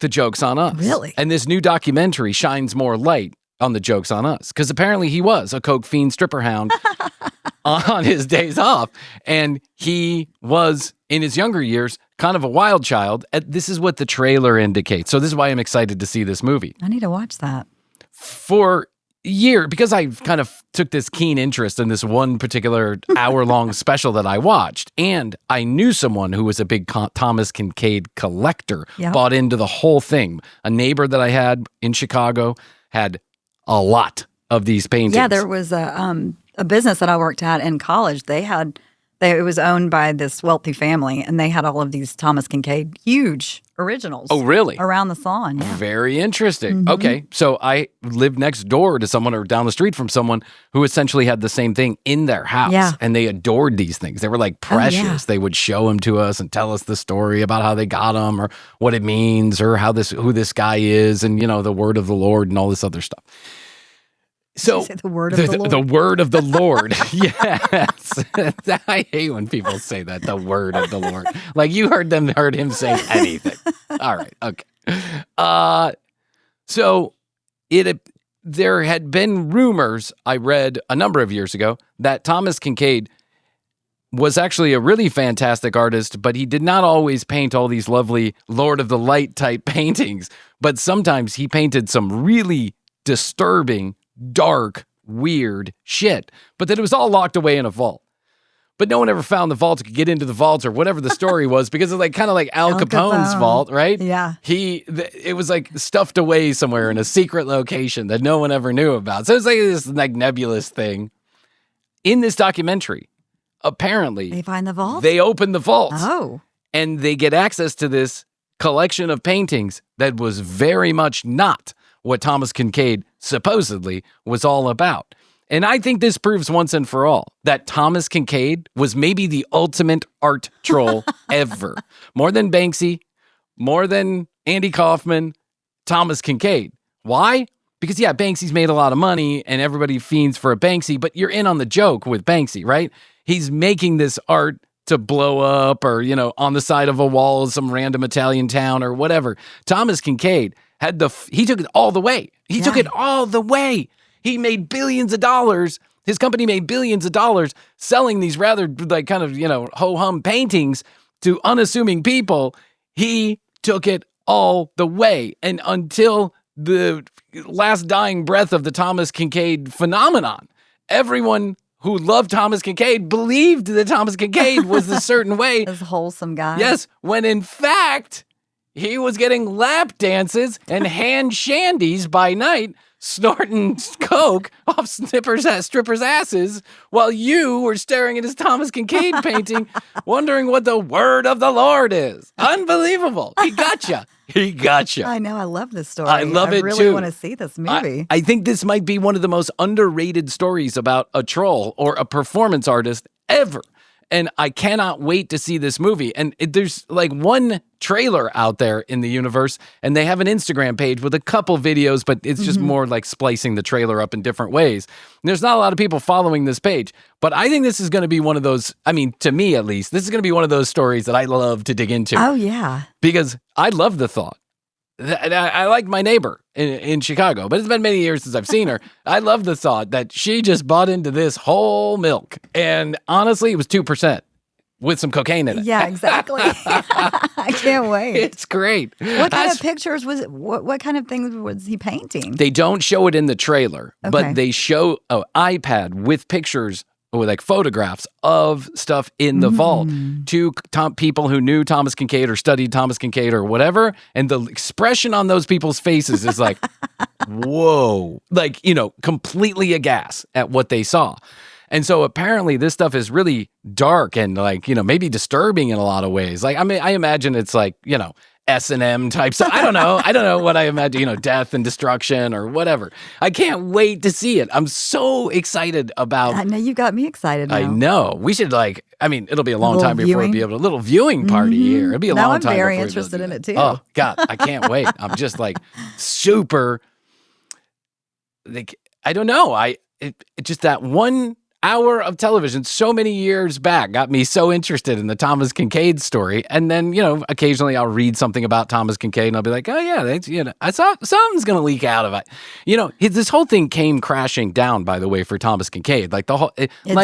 the joke's on us. Really? And this new documentary shines more light on the joke's on us, because apparently he was a coke fiend stripper hound on his days off, and he was, in his younger years, kind of a wild child. This is what the trailer indicates. So this is why I'm excited to see this movie. I need to watch that. For year, because I kind of took this keen interest in this one particular hour-long special that I watched, and I knew someone who was a big Thomas Kinkade collector, bought into the whole thing. A neighbor that I had in Chicago had a lot of these paintings. Yeah, there was a business that I worked at in college. They had It was owned by this wealthy family, and they had all of these Thomas Kinkade huge originals. Oh, really? Around the salon, yeah. Very interesting. Okay, so I lived next door to someone or down the street from someone who essentially had the same thing in their house. Yeah. And they adored these things. They were like precious. yeah. They would show them to us and tell us the story about how they got them or what it means or who this guy is and, the word of the Lord and all this other stuff. So the word of the Lord. The word of the Lord. Yes. I hate when people say that, the word of the Lord. Like you heard him say anything. All right. Okay. So there had been rumors I read a number of years ago that Thomas Kinkade was actually a really fantastic artist, but he did not always paint all these lovely Lord of the Light type paintings. But sometimes he painted some really disturbing, dark, weird shit, but that it was all locked away in a vault. But no one ever found the vault, could get into the vault or whatever the story was, because it's kind of like Al Capone's vault, right? Yeah. It was stuffed away somewhere in a secret location that no one ever knew about. So it's this nebulous thing. In this documentary, apparently They find the vault? They open the vault. Oh. And they get access to this collection of paintings that was very much not what Thomas Kinkade supposedly was all about. And I think this proves once and for all that Thomas Kinkade was maybe the ultimate art troll ever. More than Banksy, more than Andy Kaufman, Thomas Kinkade. Why? Because, Banksy's made a lot of money and everybody fiends for a Banksy, but you're in on the joke with Banksy, right? He's making this art to blow up or, on the side of a wall of some random Italian town or whatever. Thomas Kinkade he took it all the way. He took it all the way. He made billions of dollars. His company made billions of dollars selling these rather ho-hum paintings to unassuming people. He took it all the way. And until the last dying breath of the Thomas Kinkade phenomenon, everyone who loved Thomas Kinkade believed that Thomas Kinkade was a certain way. This wholesome guy. Yes, when in fact, he was getting lap dances and hand shandies by night, snorting coke off strippers' asses, while you were staring at his Thomas Kinkade painting, wondering what the word of the Lord is. Unbelievable. He gotcha. He gotcha. I know. I love this story. I love it, really too. want to see this movie. I think this might be one of the most underrated stories about a troll or a performance artist ever. And I cannot wait to see this movie. And there's one trailer out there in the universe, and they have an Instagram page with a couple videos, but it's just more like splicing the trailer up in different ways. And there's not a lot of people following this page, but I think this is going to be one of those, to me at least, this is going to be one of those stories that I love to dig into. Oh, yeah. Because I love the thought. I like my neighbor in Chicago, but it's been many years since I've seen her. I love the thought that she just bought into this whole milk. And honestly, it was 2% with some cocaine in it. Yeah, exactly. I can't wait. It's great. What kind of pictures was it? What kind of things was he painting? They don't show it in the trailer, Okay. but they show an iPad with pictures or photographs of stuff in the vault to people who knew Thomas Kinkade or studied Thomas Kinkade or whatever. And the expression on those people's faces is like, whoa, completely aghast at what they saw. And so apparently this stuff is really dark and maybe disturbing in a lot of ways. I imagine it's S&M type stuff. I don't know what I imagine, death and destruction or whatever. I can't wait to see it. I'm so excited about. I know you got me excited now. I know. We should it'll be a long Little time before we'll be able to, little viewing party here. It'll be a Now long I'm time. very before we interested do in that. it too. Oh God, I can't wait. I'm just super, I don't know. Just that 1 hour of television so many years back got me so interested in the Thomas Kinkade story. And then, occasionally I'll read something about Thomas Kinkade and I'll be like, oh yeah, I saw something's going to leak out of it. This whole thing came crashing down, by the way, for Thomas Kinkade. The whole, It did?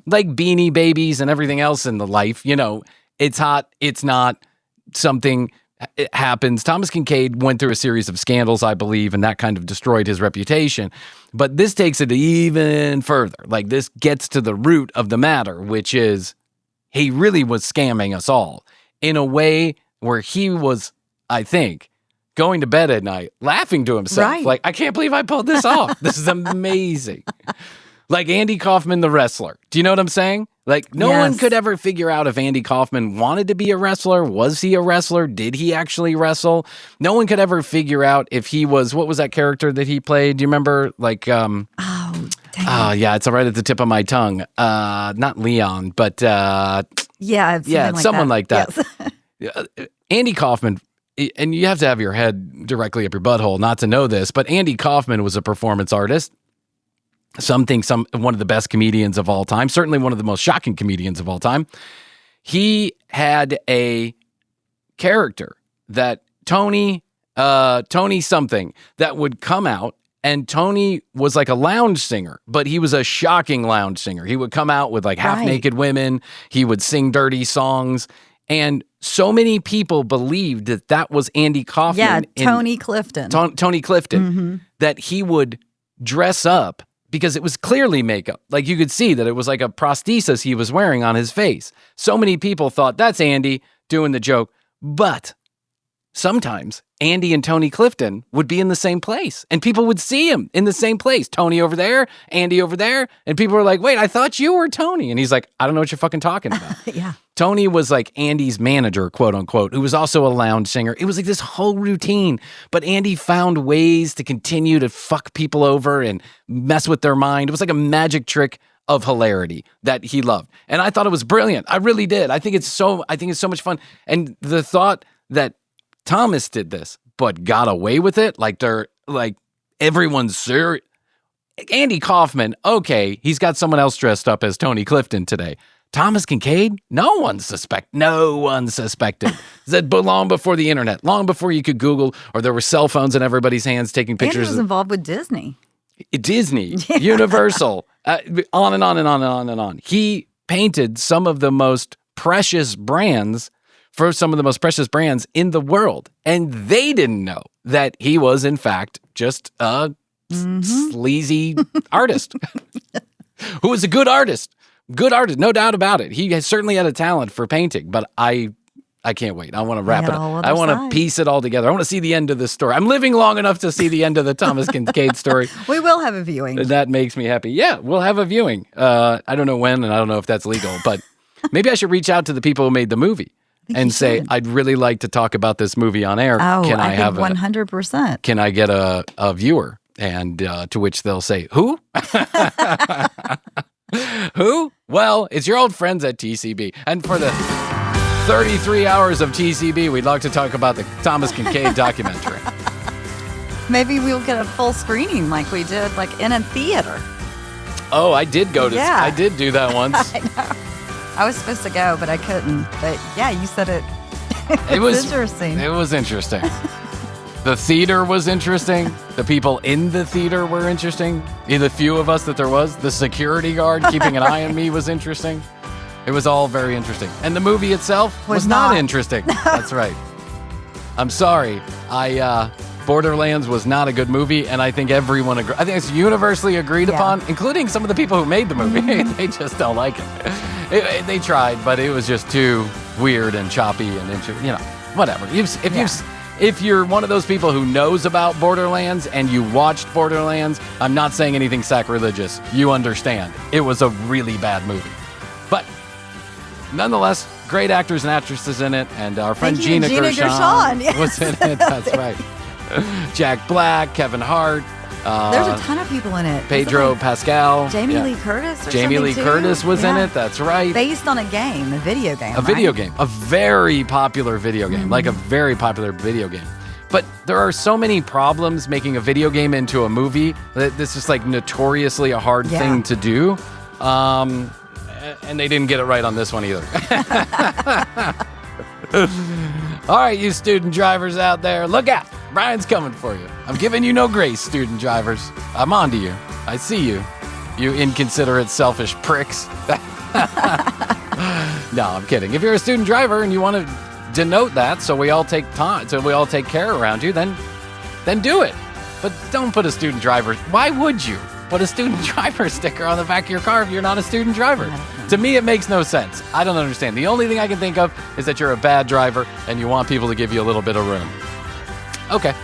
like Beanie Babies and everything else in the life, it's hot, it's not, something it happens. Thomas Kinkade went through a series of scandals, I believe, and that kind of destroyed his reputation. But this takes it even further. This gets to the root of the matter, which is he really was scamming us all in a way where he was, I think, going to bed at night, laughing to himself. Right. I can't believe I pulled this off. This is amazing. Like Andy Kaufman, the wrestler. Do you know what I'm saying? Like, no one could ever figure out if Andy Kaufman wanted to be a wrestler. Was he a wrestler? Did he actually wrestle? No one could ever figure out if he was, what was that character that he played? Do you remember? Like, Oh, yeah, it's right at the tip of my tongue. Not Leon, but someone like that. Yes. Andy Kaufman, and you have to have your head directly up your butthole not to know this, but Andy Kaufman was a performance artist. Some think one of the best comedians of all time, certainly one of the most shocking comedians of all time. He had a character that Tony something that would come out, and Tony was like a lounge singer, but he was a shocking lounge singer. He would come out with like half-naked women. He would sing dirty songs. And so many people believed that was Andy Kaufman. Yeah, Tony Clifton. Tony Clifton, that he would dress up because it was clearly makeup. Like you could see that it was like a prosthesis he was wearing on his face. So many people thought that's Andy doing the joke. But sometimes Andy and Tony Clifton would be in the same place and people would see him in the same place. Tony over there, Andy over there. And people were like, wait, I thought you were Tony. And he's like, I don't know what you're fucking talking about. Yeah. Tony was like Andy's manager, quote unquote, who was also a lounge singer. It was like this whole routine, but Andy found ways to continue to fuck people over and mess with their mind. It was like a magic trick of hilarity that he loved. And I thought it was brilliant. I really did. I think it's so much fun. And the thought that Thomas did this, but got away with it, everyone's serious. Andy Kaufman, okay, he's got someone else dressed up as Tony Clifton today. Thomas Kinkade, no one suspected. That long before the internet, long before you could Google, or there were cell phones in everybody's hands taking pictures. Andy was involved with Disney. Universal, on and on and on and on and on. He painted some of the most precious brands for some of the most precious brands in the world. And they didn't know that he was, in fact, just a sleazy artist who was a good artist. Good artist, no doubt about it. He has certainly had a talent for painting, but I can't wait. I want to wrap it up. I want to piece it all together. I want to see the end of this story. I'm living long enough to see the end of the Thomas Kinkade story. We will have a viewing. That makes me happy. Yeah, we'll have a viewing. I don't know when, and I don't know if that's legal, but maybe I should reach out to the people who made the movie and say, I'd really like to talk about this movie on air. Oh, I think 100%. Can I get a viewer? And to which they'll say, who? Who? Well, it's your old friends at TCB. And for the 33 hours of TCB, we'd like to talk about the Thomas Kinkade documentary. Maybe we'll get a full screening like we did in a theater. Oh, I did go to... Yeah. I did do that once. I know. I was supposed to go, but I couldn't. But yeah, you said it. It was interesting. It was interesting. The theater was interesting. The people in the theater were interesting. The few of us that there was. The security guard keeping an eye on me was interesting. It was all very interesting. And the movie itself was not interesting. That's right. I'm sorry. Borderlands was not a good movie, and I think everyone agreed. I think it's universally agreed upon, including some of the people who made the movie. They just don't like it. They tried, but it was just too weird and choppy and whatever. If you're one of those people who knows about Borderlands and you watched Borderlands, I'm not saying anything sacrilegious. You understand. It was a really bad movie. But nonetheless, great actors and actresses in it. And our friend Gina Gershon was in it. That's right. Jack Black, Kevin Hart. There's a ton of people in it. Pedro Pascal. Jamie Lee Curtis Jamie Lee Curtis was in it. That's right. Based on a game, a video game. Video game. A very popular video game. Like a very popular video game. But there are so many problems making a video game into a movie that this is notoriously a hard thing to do. And they didn't get it right on this one either. All right, you student drivers out there, look out. Bryan's coming for you. I'm giving you no grace, student drivers. I'm on to you. I see you. You inconsiderate, selfish pricks. No, I'm kidding. If you're a student driver and you want to denote that so we all take care around you, then do it. But don't put a student driver. Why would you put a student driver sticker on the back of your car if you're not a student driver? To me, it makes no sense. I don't understand. The only thing I can think of is that you're a bad driver and you want people to give you a little bit of room. Okay.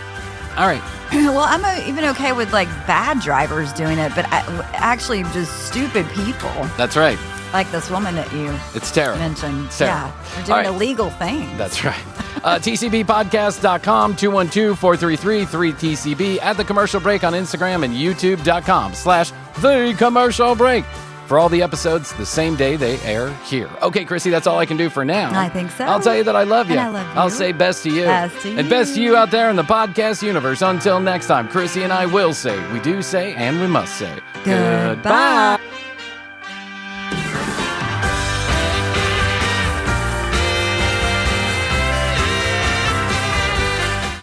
All right. Well, I'm even okay with like bad drivers doing it, but actually just stupid people. That's right. Like this woman that you It's terrible. mentioned. It's terrible. Yeah, they're doing illegal things. That's right. TCBpodcast.com, 212-433-3TCB, at The Commercial Break on Instagram, and youtube.com/The Commercial Break for all the episodes the same day they air here. Okay, Krissy, that's all I can do for now. I think so. I'll tell you that I love you. And I love you. I'll say best to you. Best to And best to you out there in the podcast universe. Until next time, Krissy and I will say, we do say, and we must say, Goodbye.